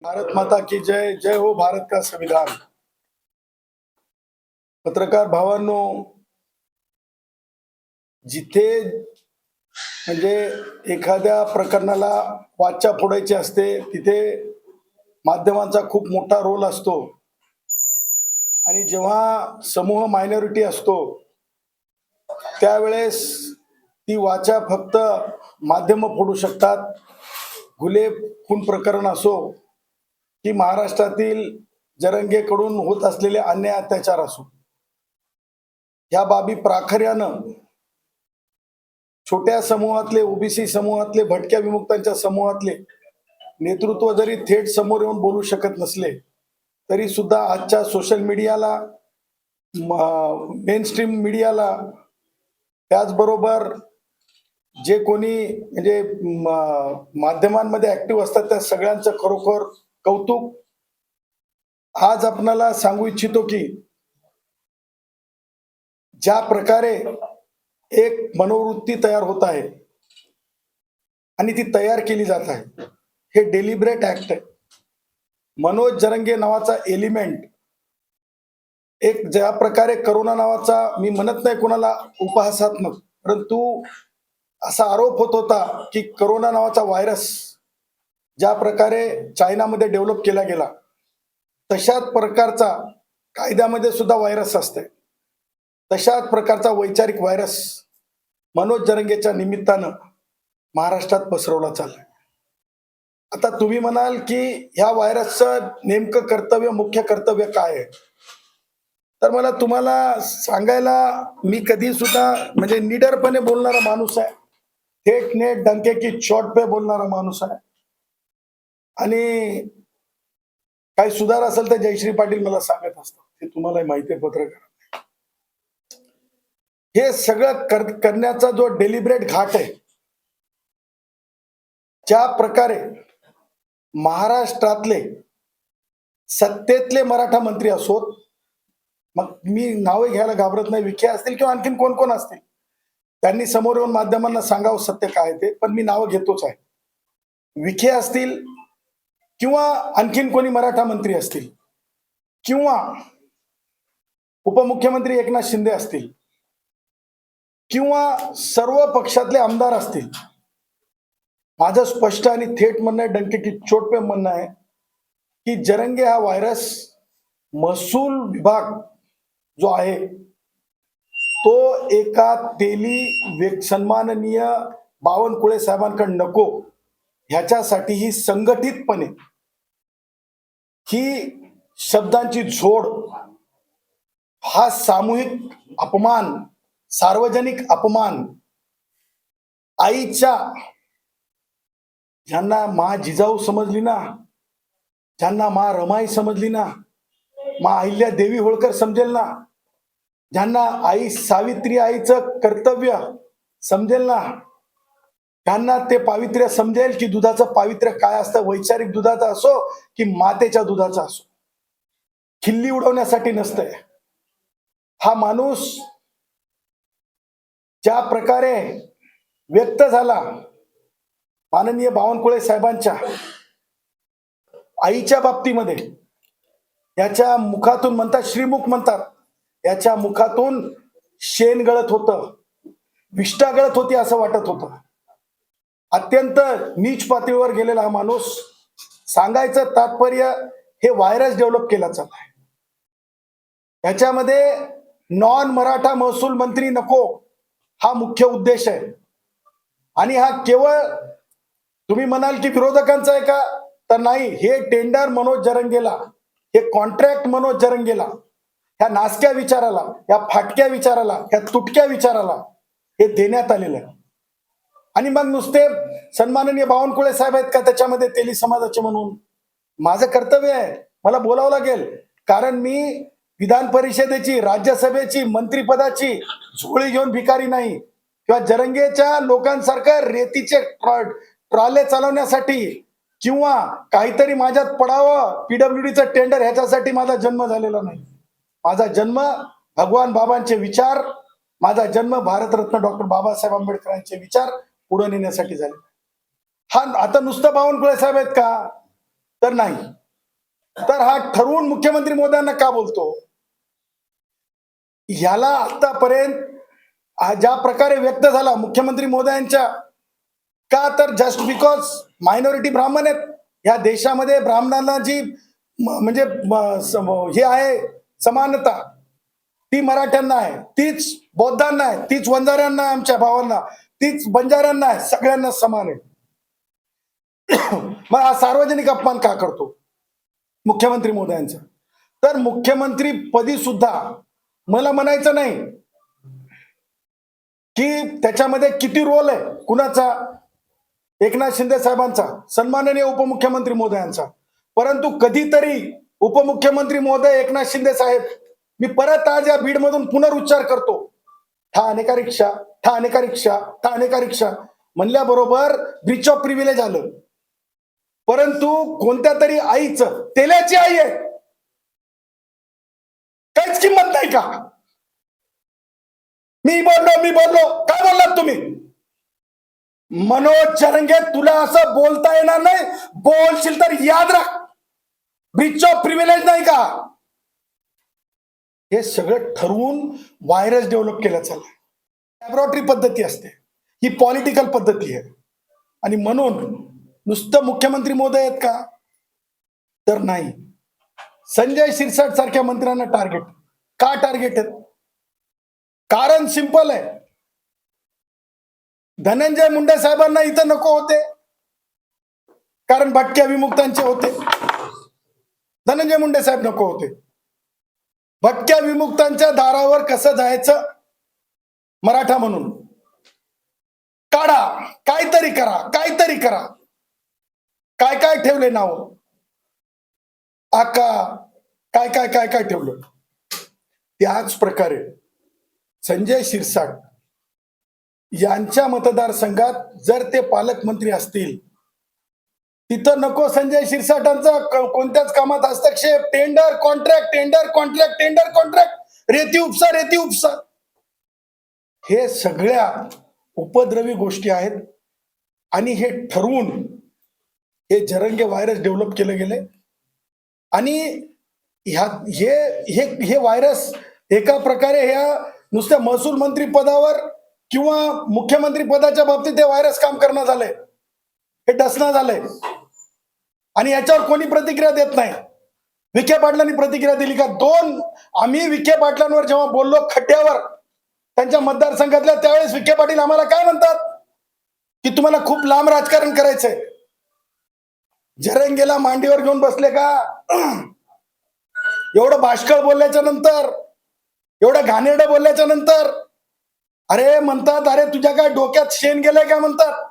भारत माता की जय. जय हो भारत का संविधान. पत्रकार भावांनो, जिथे म्हणजे एखाद्या प्रकरणाला वाचा फोडायची असते तिथे माध्यमांचा खूप मोठा रोल असतो. आणि जेव्हा समूह मायनॉरिटी असतो त्यावेळेस ती वाचा फक्त माध्यम फोडू शकतात. घुले खून प्रकरण असो की महाराष्ट्रातील जरंगेकडून होत असलेले अन्याय अत्याचार असो, ह्या बाबी प्राखर्यानं छोट्या समूहातले, ओबीसी समूहातले, भटक्या विमुक्तांच्या समूहातले नेतृत्व जरी थेट समोर येऊन बोलू शकत नसले तरी सुद्धा आजच्या सोशल मीडियाला, मेनस्ट्रीम मीडियाला, त्याचबरोबर जे कोणी म्हणजे माध्यमांमध्ये ऍक्टिव्ह असतात त्या सगळ्यांचं खरोखर कौतुक. आज आपणाला सांगू इच्छितो की ज्या प्रकारे एक मनोवृत्ती तयार होत आहे आणि ती तयार केली जात आहे, हे डेलिब्रेट ऍक्ट आहे. मनोज जरंगे नावाचा एलिमेंट एक ज्या प्रकारे करोना नावाचा, मी म्हणत नाही कोणाला उपहासात्मक, परंतु असा आरोप होत होता की करोना नावाचा व्हायरस ज्या प्रकारे चायनामध्ये डेव्हलप केला गेला तशाच प्रकारचा कायद्यामध्ये सुद्धा व्हायरस असते. तशाच प्रकारचा वैचारिक व्हायरस मनोज जरंगेच्या निमित्तानं महाराष्ट्रात पसरवला चाललाय. आता तुम्ही म्हणाल की ह्या व्हायरसचं नेमकं कर्तव्य, मुख्य कर्तव्य काय आहे? तर मला तुम्हाला सांगायला, मी कधी सुद्धा म्हणजे निडरपणे बोलणारा माणूस आहे, थेट नेट डंके की चोट पे बोलणारा माणूस आहे. आणि काही सुधार असेल तर जयश्री पाटील मला सांगत असतात, ते तुम्हाला माहिती आहे पत्रकार. हे सगळं करण्याचा जो डेलिब्रेट घाट आहे, ज्या प्रकारे महाराष्ट्रातले सत्तेतले मराठा मंत्री असोत, मग मी नावे घ्यायला घाबरत नाही, विखे असतील किंवा आणखीन कोण कोण असतील, त्यांनी समोर येऊन माध्यमांना सांगावं सत्य काय ते, पण मी नावं घेतोच आहे. विखे असतील किंवा आणखीन कोणी मराठा मंत्री असतील किंवा उपमुख्यमंत्री एकनाथ शिंदे असतील किंवा सर्व पक्षातले आमदार असतील, माझं स्पष्ट आणि थेट म्हणणं आहे, डंके की चोट पे म्हणणं आहे की जरंगे हा व्हायरस महसूल विभाग जो आहे तो एका तेली सन्माननीय बावनकुळे साहेबांकडे नको, ह्याच्यासाठी ही संघटितपणे ही शब्दांची झोड, हा सामूहिक अपमान, सार्वजनिक अपमान, आईच्या ज्यांना मा जिजाऊ समजली ना, ज्यांना मा रमाई समजली ना, मा अहिल्या देवी होळकर समजेल ना, ज्यांना आई सावित्री आईचं कर्तव्य समजेल ना, त्यांना ते पावित्र्य समजेल की दुधाचं पावित्र्य काय असतं, वैचारिक दुधाचं असो की मातेच्या दुधाचं असो. खिल्ली उडवण्यासाठी नसतंय. हा माणूस ज्या प्रकारे व्यक्त झाला माननीय बावनकुळे साहेबांच्या आईच्या बाबतीमध्ये, याच्या मुखातून म्हणतात, श्रीमुख म्हणतात, याच्या मुखातून शेण गळत होतं, विष्ठा गळत होती असं वाटत होतं. अत्यंत नीच पातळीवर गेलेला हा माणूस. सांगायचं तात्पर्य, हे व्हायरस डेव्हलप केला चाललाय. याच्यामध्ये नॉन मराठा महसूल मंत्री नको, हा मुख्य उद्देश आहे. आणि हा केवळ तुम्ही म्हणाल की विरोधकांचा आहे का, तर नाही, हे टेंडर मनोज जरंगेला, हे कॉन्ट्रॅक्ट मनोज जरंगेला, ह्या नासक्या विचाराला, या फाटक्या विचाराला, या तुटक्या विचाराला हे देण्यात आलेलं आहे. आणि मग नुसते सन्माननीय बावनकुळे साहेब आहेत का त्याच्यामध्ये तेली समाजाचे म्हणून? माझं कर्तव्य आहे, मला बोलावं लागेल, कारण मी विधान परिषदेची, राज्यसभेची, मंत्रिपदाची झोळी घेऊन भिकारी नाही, किंवा जरंगेच्या लोकांसारखं रेतीचे ट्रॉले चालवण्यासाठी किंवा काहीतरी माझ्यात पडावं पीडब्ल्यूडीचं टेंडर ह्याच्यासाठी माझा जन्म झालेला नाही. माझा जन्म भगवान बाबांचे विचार, माझा जन्म भारतरत्न डॉक्टर बाबासाहेब आंबेडकरांचे विचार पुढे नेण्यासाठी झाले. हा आता नुसतं बावनकुळे साहेब आहेत का? तर नाही. तर हा ठरवून मुख्यमंत्री महोदयांना का बोलतो? याला आतापर्यंत ज्या प्रकारे व्यक्त झाला मुख्यमंत्री महोदयांच्या, का तर जस्ट बिकॉज मायनॉरिटी ब्राह्मण आहेत या देशामध्ये, ब्राह्मणांना जी म्हणजे हे आहे समानता, ती मराठ्यांना आहे, तीच बौद्धांना आहे, तीच वंजाऱ्यांना आहे, आमच्या भावांना, तीच बंजाऱ्यांना आहे, सगळ्यांना समान आहे. मग हा सार्वजनिक अपमान का करतो मुख्यमंत्री महोदयांचा? तर मुख्यमंत्री पदी सुद्धा मला म्हणायचं नाही की त्याच्यामध्ये किती रोल आहे कुणाचा, एकनाथ शिंदे साहेबांचा, सन्माननीय उपमुख्यमंत्री महोदयांचा, परंतु कधीतरी उपमुख्यमंत्री महोदय एकनाथ शिंदे साहेब, मी परत आज या बीड मधून पुनरुच्चार करतो, ठाणे का रिक्षा, ठाणे का रिक्षा, ठाणे का रिक्षा म्हणल्याबरोबर ब्रीच ऑफ प्रिव्हिलेज आलं. परंतु कोणत्या तरी आईचं, तेल्याची आई आहे, काहीच किंमत नाही का? मी बोललो, काय बोललात तुम्ही? मनोज जरंगे, तुला असं बोलता येणार नाही, बोलशील तर याद राख, ब्रीच ऑफ प्रिव्हिलेज नाही का? हे सगळं ठरवून व्हायरस डेव्हलप केलं चाललंय. लॅबोरेटरी पद्धती असते, ही पॉलिटिकल पद्धती आहे. आणि म्हणून नुसतं मुख्यमंत्री महोदय आहेत का? तर नाही. संजय शिरसाट सारख्या मंत्र्यांना टार्गेट का टार्गेट आहेत? कारण सिंपल आहे. धनंजय मुंडे साहेबांना इथं नको होते कारण भटक्या विमुक्तांचे होते. धनंजय मुंडे साहेब नको होते. भटक्या विमुक्तांच्या दारावर कसं जायचं मराठा म्हणून, काढा, काहीतरी करा, काहीतरी करा. काय काय ठेवले नाव, आका, काय काय काय काय ठेवलं. त्याच प्रकारे संजय शिरसाट यांच्या मतदारसंघात जर ते पालकमंत्री असतील, तिथं नको संजय शिरसाटांचा कोणत्याच कामात हस्तक्षेप, tender contract, tender contract, tender contract, रेती उपसा, रेती उपसा. हे सगळ्या उपद्रवी गोष्टी आहेत आणि हे ठरवून हे जरंगे व्हायरस डेव्हलप केले गेले. आणि हे व्हायरस एका प्रकारे ह्या नुसत्या महसूल मंत्री पदावर किंवा मुख्यमंत्री पदाच्या बाबतीत हे व्हायरस काम करणं झालंय, हे डसणं झालंय. आणि याच्यावर कोणी प्रतिक्रिया देत नाही. विखे पाटलांनी प्रतिक्रिया दिली का? आम्ही विखे पाटलांवर जेव्हा बोललो खड्ड्यावर त्यांच्या मतदारसंघातल्या, त्यावेळेस विखे पाटील आम्हाला काय म्हणतात की तुम्हाला खूप लांब राजकारण करायचंय. जरंगेला मांडीवर घेऊन बसले का? एवढं बाष्कळ बोलल्याच्या नंतर, एवढं घाणेरडं बोलल्याच्या नंतर अरे म्हणतात, अरे तुझ्या काय डोक्यात शेण गेलंय का म्हणतात,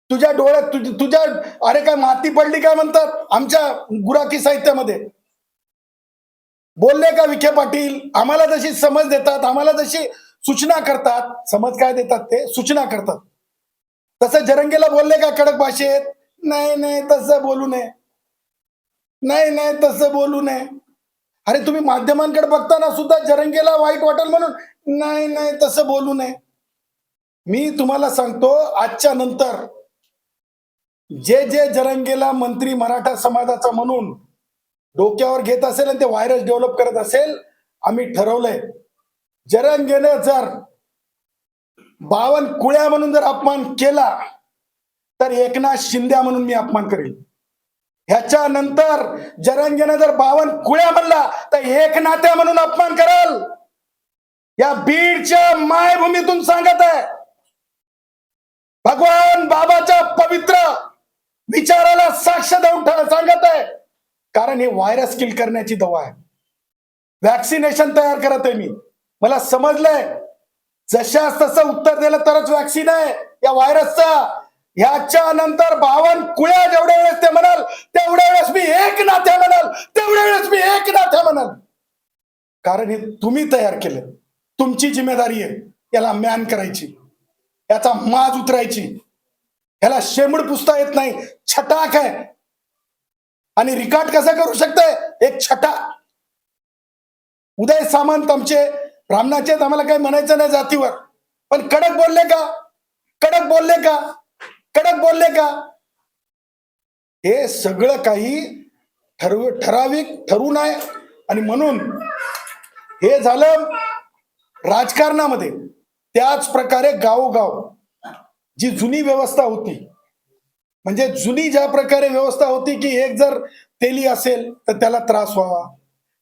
तुझ्या डोळ्यात तुझ्या अरे काय माती पडली काय म्हणतात. आमच्या गुराखी साहित्यामध्ये बोलले का विखे पाटील? आम्हाला जशी समज देतात, आम्हाला जशी सूचना करतात, समज काय देतात ते सूचना करतात, तसं जरंगेला बोलले का कडक भाषेत? नाही नाही तसं बोलू नये, नाही नाही तसं बोलू नये. अरे तुम्ही माध्यमांकडे बघताना सुद्धा जरंगेला वाईट वाटेल म्हणून नाही नाही तसं बोलू नये. मी तुम्हाला सांगतो, आजच्या नंतर जे जे जरंगेला मंत्री मराठा समाजाचा म्हणून डोक्यावर घेत असेल आणि ते व्हायरस डेव्हलप करत असेल, आम्ही ठरवलंय जरंगेने जर 52 कुळ्या म्हणून जर अपमान केला तर एकनाथ शिंदे म्हणून मी अपमान करेल. ह्याच्यानंतर जरंगेने जर 52 कुळ्या म्हणला तर एकनाथ्या म्हणून अपमान करेल. या बीडच्या मायभूमीतून सांगत आहे, भगवान बाबाच्या पवित्र विचाराला साक्ष देऊन सांगत आहे. कारण हे व्हायरस किल करण्याची दवा आहे. वॅक्सिनेशन तयार करत आहे मी. मला समजलंय जशास तसं उत्तर दिलं तरच वॅक्सिन आहे या व्हायरसचा. ह्याच्या नंतर 52 कुळ्या जेवढ्या वेळेस ते म्हणाल तेवढ्या वेळेस मी एक नाथ्या म्हणाल, तेवढ्या वेळेस मी एक नाथ्या म्हणाल. कारण हे तुम्ही तयार केलं, तुमची जिम्मेदारी आहे याला मॅन करायची, याचा माज उतरायची. याला शेंबूड पुसता येत नाही, छटाक आहे. आणि रिकार्ड कसा करू शकतंय? एक छटा. उदय सामंत आमचे ब्राह्मणाचे, आम्हाला काही म्हणायचं नाही जातीवर, पण कडक बोलले का? कडक बोलले का? कडक बोलले का? हे सगळं काही ठराविक ठरून आहे. आणि म्हणून हे झालं राजकारणामध्ये. त्याच प्रकारे गावोगाव जी जुनी व्यवस्था होती, म्हणजे जुनी ज्या प्रकारे व्यवस्था होती की एक जर तेली असेल तर त्याला त्रास व्हावा,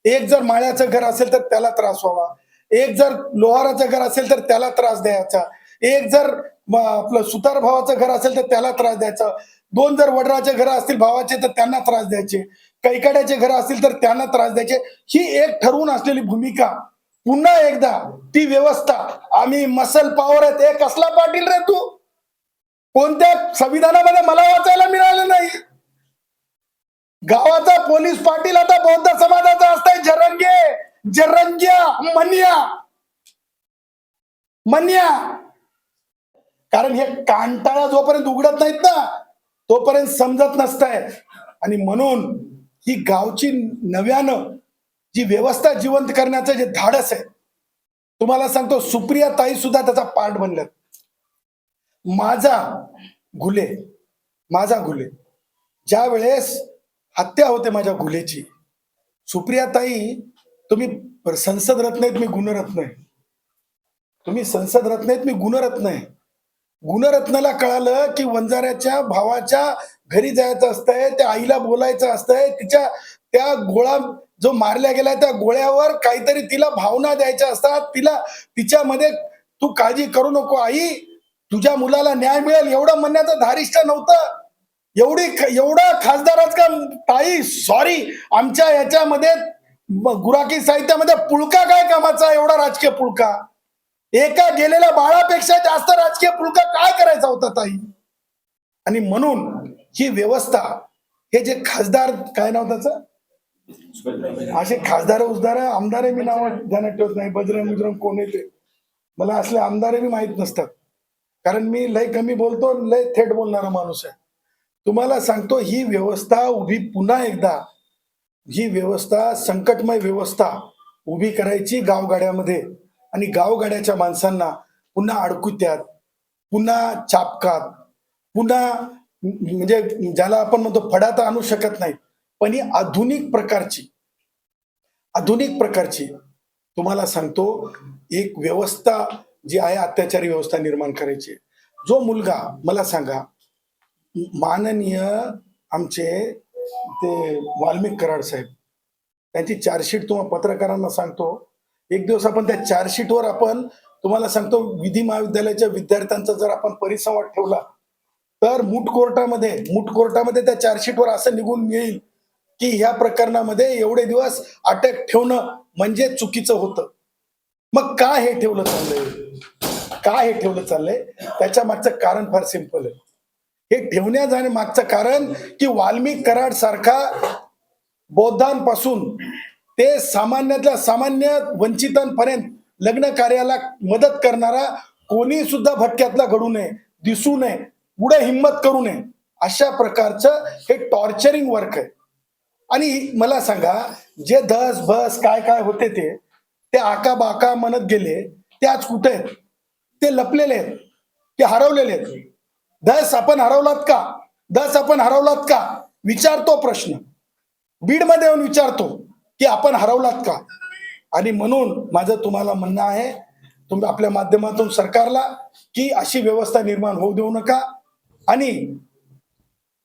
एक जर माळ्याचं घर असेल तर त्याला त्रास व्हावा, एक जर लोहाराचं घर असेल तर त्याला त्रास द्यायचा, एक जर आपलं सुतार भावाचं घर असेल तर त्याला त्रास द्यायचा, दोन जर वडराचे घर असतील भावाचे तर त्यांना त्रास द्यायचे, कैकाड्याचे घर असतील तर त्यांना त्रास द्यायचे. ही एक ठरवून असलेली भूमिका पुन्हा एकदा ती व्यवस्था. आम्ही मसल पॉवर आहेत. हे कसला पाटील रे तू? कोणत्या संविधानामध्ये मला वाचायला मिळालं नाही. गावाचा पोलीस पाटील आता बौद्ध समाजाचा असताय. जरंगे, जरंग्या, मन्या मन्या. कारण हे कांटाळा जोपर्यंत उघडत नाहीत ना तोपर्यंत समजत नसतंय. आणि म्हणून ही गावची नव्यानं जी व्यवस्था जिवंत करण्याचं जे धाडस आहे, तुम्हाला सांगतो सुप्रिया ताई सुद्धा त्याचा पार्ट बनल्यात. माझा घुले ज्या वेळेस हत्या होते माझ्या घुलेची, सुप्रिया ताई तुम्ही संसद रत्न आहेत, मी गुणरत्न आहे. तुम्ही संसद रत्न आहेत, मी गुणरत्न आहे. गुणरत्नाला कळालं की वंजाऱ्याच्या भावाच्या घरी जायचं असतंय, त्या आईला बोलायचं असतंय, तिच्या त्या गोळा जो मारल्या गेलाय त्या गोळ्यावर काहीतरी तिला भावना द्यायच्या असतात. तिच्यामध्ये तू काळजी करू नको आई, तुझ्या मुलाला न्याय मिळेल एवढं म्हणण्याचं धारिष्ट नव्हतं. एवढा खासदारच का ताई? सॉरी, आमच्या याच्यामध्ये गुराखी साहित्यामध्ये पुळका काय कामाचा? एवढा राजकीय पुळका, एका गेलेल्या बाळापेक्षा जास्त राजकीय पुळका काय करायचा होता ताई? आणि म्हणून ही व्यवस्था, हे जे खासदार, काय नाव त्याचं, असे खासदार उजदार आमदार मी नाव ध्यानात ठेवत नाही. बजरंग कोण येते मला असले आमदार मी माहित नसतात. कारण मी लय कमी बोलतो, लय थेट बोलणारा माणूस आहे. तुम्हाला सांगतो ही व्यवस्था उभी पुन्हा एकदा, ही व्यवस्था संकटमय व्यवस्था उभी करायची गावगाड्यामध्ये. आणि गावगाड्याच्या माणसांना पुन्हा अडकुत्यात, पुन्हा चापकात, पुन्हा म्हणजे ज्याला आपण म्हणतो फडा तर आणू शकत नाही, पण ही आधुनिक प्रकारची तुम्हाला सांगतो एक व्यवस्था जी आहे, अत्याचारी व्यवस्था निर्माण करायची. जो मुलगा, मला सांगा, माननीय आमचे ते वाल्मिक कराड साहेब, त्यांची चार्जशीट तुम्हाला पत्रकारांना सांगतो, एक दिवस आपण त्या चार्जशीटवर आपण तुम्हाला सांगतो विधी महाविद्यालयाच्या विद्यार्थ्यांचा जर आपण परिसंवाद ठेवला तर मूट कोर्टामध्ये त्या चार्जशीटवर असं निघून येईल की ह्या प्रकरणामध्ये एवढे दिवस अटक ठेवणं म्हणजे चुकीचं होतं. मग का हे ठेवलं चाललंय? त्याच्या मागचं कारण फार सिंपल आहे. हे ठेवण्या जाणे मागचं कारण की वाल्मिक कराड सारखा बौद्धांपासून ते सामान्यातल्या सामान्य वंचितांपर्यंत लग्न कार्याला मदत करणारा कोणी सुद्धा भटक्यातला घडू नये, दिसू नये, पुढे हिंमत करू नये, अशा प्रकारचं हे टॉर्चरिंग वर्क आहे. आणि मला सांगा, जे धस भस काय काय होते ते आका बाका म्हणत गेले, ते आज कुठे आहेत? ते लपलेले आहेत, ते हरवलेले आहेत. धस आपण हरवलात का विचारतो प्रश्न, बीडमध्ये येऊन विचारतो की आपण हरवलात का? आणि म्हणून माझं तुम्हाला म्हणणं आहे, तुम्ही आपल्या माध्यमातून सरकारला, की अशी व्यवस्था निर्माण होऊ देऊ नका. आणि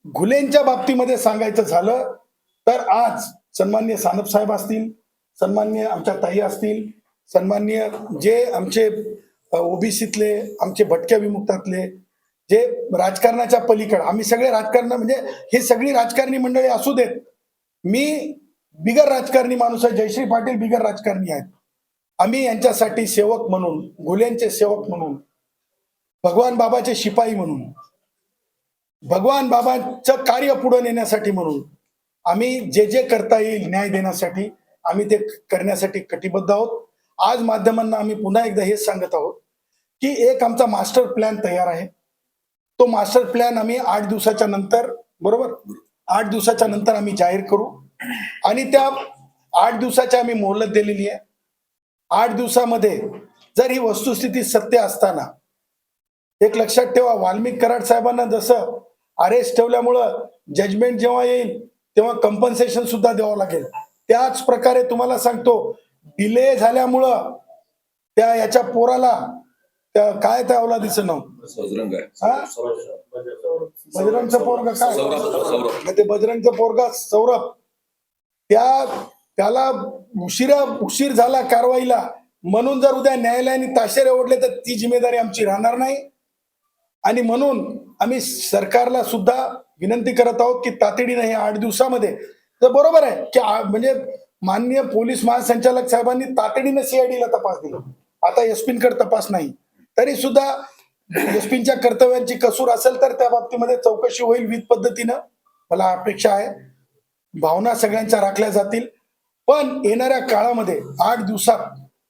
घुलेंच्या बाबतीमध्ये सांगायचं झालं तर आज सन्माननीय सानप साहेब असतील, सन्माननीय आमच्या ताई असतील, सन्माननीय जे आमचे ओबीसीतले, आमचे भटक्या विमुक्तातले, जे राजकारणाच्या पलीकडे, आम्ही सगळे राजकारण, म्हणजे हे सगळी राजकारणी मंडळी असू देत, मी बिगर राजकारणी माणूस आहे, जयश्री पाटील बिगर राजकारणी आहेत. आम्ही यांच्यासाठी सेवक म्हणून, घुलेंचे सेवक म्हणून, भगवान बाबाचे शिपाई म्हणून, भगवान बाबांचं कार्य पुढे नेण्यासाठी म्हणून आम्ही जे करता येईल न्याय देण्यासाठी आम्ही ते करण्यासाठी कटिबद्ध आहोत. आज माध्यमांना आम्ही पुन्हा एकदा हेच सांगत आहोत की एक आमचा मास्टर प्लॅन तयार आहे. तो मास्टर प्लॅन आम्ही 8 दिवसाच्या नंतर, बरोबर, 8 दिवसाच्या नंतर आम्ही जाहीर करू. आणि त्या 8 दिवसाची आम्ही मोहलत दिलेली आहे. 8 दिवसामध्ये जर ही वस्तुस्थिती सत्य असताना, एक लक्षात ठेवा, वाल्मिक कराड साहेबांना जसं अरेस्ट ठेवल्यामुळं जजमेंट जेव्हा येईल तेव्हा कंपन्सेशन सुद्धा द्यावं लागेल. त्याच प्रकारे तुम्हाला सांगतो, डिले झाल्यामुळं त्या याच्या पोराला काय त्या अवलादीचं नाव बजरंगचं पोरगा काय ते बजरंगचं पोरगा सौरभ, त्याला उशीर झाला कारवाईला म्हणून जर उद्या न्यायालयाने ताशेरे ओढले तर ती जिम्मेदारी आमची राहणार नाही. आणि म्हणून आम्ही सरकारला सुद्धा विनंती करत आहोत की तातडीने हे 8 दिवसामध्ये, तर बरोबर आहे की म्हणजे माननीय पोलीस महासंचालक साहेबांनी तातडीने सीआयडीला तपास दिला, आता एसपींकडे तपास नाही, तरी सुद्धा एसपींच्या कर्तव्यांची कसूर असेल तर त्या बाबतीमध्ये चौकशी होईल विविध पद्धतीनं, मला अपेक्षा आहे. भावना सगळ्यांच्या राखल्या जातील, पण येणाऱ्या काळामध्ये 8 दिवसात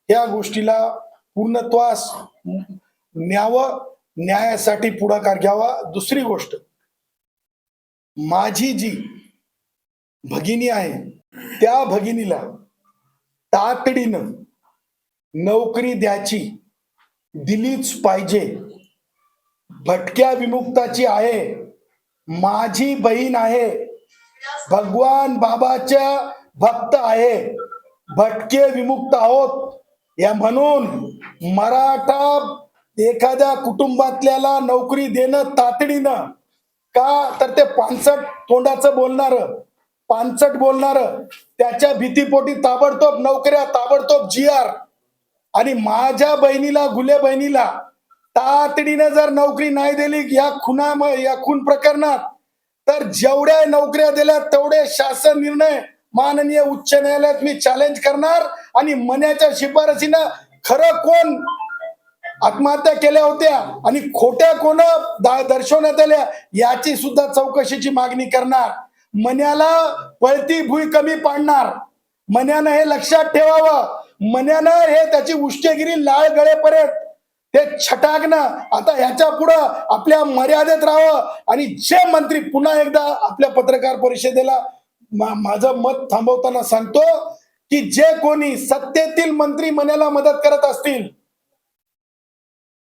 या गोष्टीला पूर्णत्वास न्यावं, न्यायासाठी पुढाकार घ्यावा. दुसरी गोष्ट, माझी जी भगिनी आहे त्या भगिनीला तातडीनं नोकरी द्यायची, दिलीच पाहिजे. भटक्या विमुक्ताची आहे, माझी बहीण आहे, भगवान बाबाच्या भक्त आहे, भटके विमुक्त आहोत या म्हणून मराठा एखाद्या कुटुंबातल्याला नोकरी देणं तातडीनं, का तर ते पानसट बोलणार त्याच्या भीतीपोटी ताबडतोब नोकऱ्या, ताबडतोब GR. आणि माझ्या बहिणीला, गुले बहिणीला तातडीनं जर नोकरी नाही दिली या खून प्रकरणात, तर जेवढ्या नोकऱ्या दिल्या तेवढे शासन निर्णय माननीय उच्च न्यायालयात मी चॅलेंज करणार. आणि मन्याच्या शिफारसीनं खरं कोण आत्महत्या केल्या होत्या आणि खोट्या कोण दर्शवण्यात आल्या याची सुद्धा चौकशीची मागणी करणार. मन्याला पळती भुई कमी पाडणार. मन्यानं हे लक्षात ठेवावं. मन्यानं हे त्याची उष्टेगिरी लाळ गळेपर्यंत ते छटाकणं आता ह्याच्या पुढं आपल्या मर्यादेत राहावं. आणि जे मंत्री, पुन्हा एकदा आपल्या पत्रकार परिषदेला माझं मत थांबवताना सांगतो की जे कोणी सत्तेतील मंत्री मन्याला मदत करत असतील